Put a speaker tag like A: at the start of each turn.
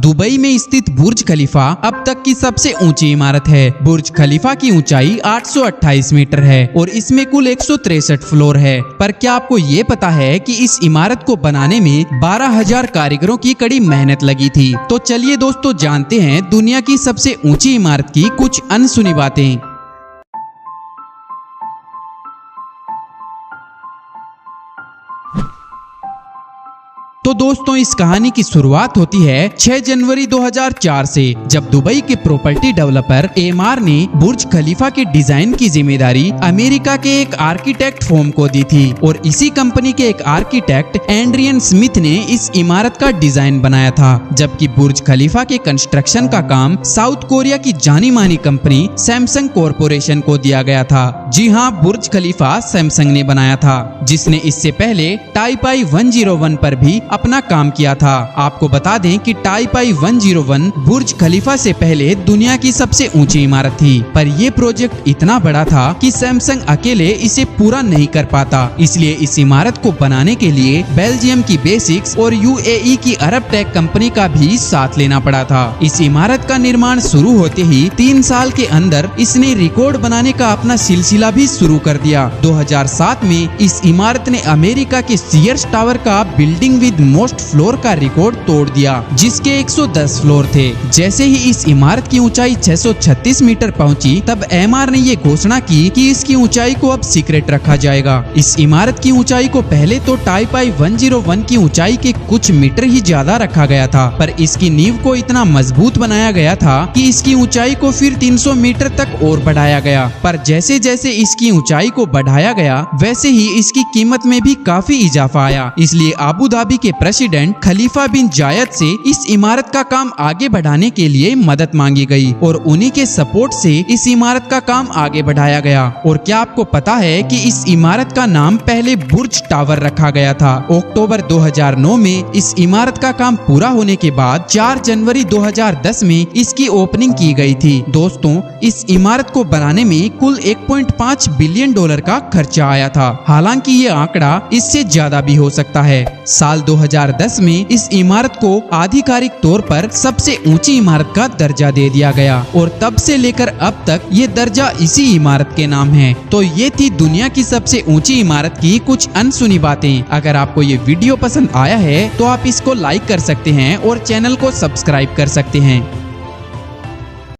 A: Dubai में स्थित बुर्ज खलीफा अब तक की सबसे ऊंची इमारत है। बुर्ज खलीफा की ऊंचाई 828 मीटर है और इसमें कुल 163 फ्लोर है। पर क्या आपको ये पता है कि इस इमारत को बनाने में 12,000 कारीगरों की कड़ी मेहनत लगी थी। तो चलिए दोस्तों जानते हैं दुनिया की सबसे ऊंची इमारत की कुछ अनसुनी बातें। तो दोस्तों इस कहानी की शुरुआत होती है 6 जनवरी 2004 से, जब दुबई के प्रॉपर्टी डेवलपर एमआर ने बुर्ज खलीफा के डिजाइन की जिम्मेदारी अमेरिका के एक आर्किटेक्ट फर्म को दी थी और इसी कंपनी के एक आर्किटेक्ट एंड्रियन स्मिथ ने इस इमारत का डिजाइन बनाया था। जबकि बुर्ज खलीफा के कंस्ट्रक्शन का काम साउथ कोरिया की जानी मानी कंपनी सैमसंग कॉरपोरेशन को दिया गया था। जी हाँ, बुर्ज खलीफा सैमसंग ने बनाया था, जिसने इससे पहले टाइप आई 101 पर भी अपना काम किया था। आपको बता दें कि टाइप आई 101 बुर्ज खलीफा से पहले दुनिया की सबसे ऊंची इमारत थी, पर यह प्रोजेक्ट इतना बड़ा था कि सैमसंग अकेले इसे पूरा नहीं कर पाता। इसलिए इस इमारत को बनाने के लिए बेल्जियम की बेसिक्स और यूएई की अरब टेक कंपनी का भी साथ लेना पड़ा था। इस इमारत का निर्माण शुरू होते ही 3 साल के अंदर इसने रिकॉर्ड बनाने का अपना सिलसिला भी शुरू कर दिया। 2007 में इस इमारत ने अमेरिका के सीयर्स टावर का बिल्डिंग विद मोस्ट फ्लोर का रिकॉर्ड तोड़ दिया, जिसके 110 फ्लोर थे। जैसे ही इस इमारत की ऊंचाई 636 मीटर पहुंची, तब एमआर ने ये घोषणा की कि इसकी ऊंचाई को अब सीक्रेट रखा जाएगा। इस इमारत की ऊंचाई को पहले तो टाइप आई 101 की ऊंचाई के कुछ मीटर ही ज्यादा रखा गया था, पर इसकी नींव को इतना मजबूत बनाया गया था कि इसकी ऊंचाई को फिर 300 मीटर तक और बढ़ाया गया। पर जैसे जैसे इसकी ऊंचाई को बढ़ाया गया, वैसे ही इसकी कीमत में भी काफी इजाफा आया। इसलिए अबू धाबी के प्रेसिडेंट खलीफा बिन जायद से इस इमारत का काम आगे बढ़ाने के लिए मदद मांगी गई और उन्हीं के सपोर्ट से इस इमारत का काम आगे बढ़ाया गया। और क्या आपको पता है कि इस इमारत का नाम पहले बुर्ज टावर रखा गया था। अक्टूबर 2009 में इस इमारत का काम पूरा होने के बाद 4 जनवरी 2010 में इसकी ओपनिंग की गई थी। दोस्तों इस इमारत को बनाने में कुल 1.5 बिलियन डॉलर का खर्चा आया था। हालांकि ये आंकड़ा इससे ज्यादा भी हो सकता है। साल 2010 में इस इमारत को आधिकारिक तौर पर सबसे ऊंची इमारत का दर्जा दे दिया गया और तब से लेकर अब तक ये दर्जा इसी इमारत के नाम है। तो ये थी दुनिया की सबसे ऊंची इमारत की कुछ अनसुनी बातें। अगर आपको ये वीडियो पसंद आया है तो आप इसको लाइक कर सकते हैं और चैनल को सब्सक्राइब कर सकते हैं।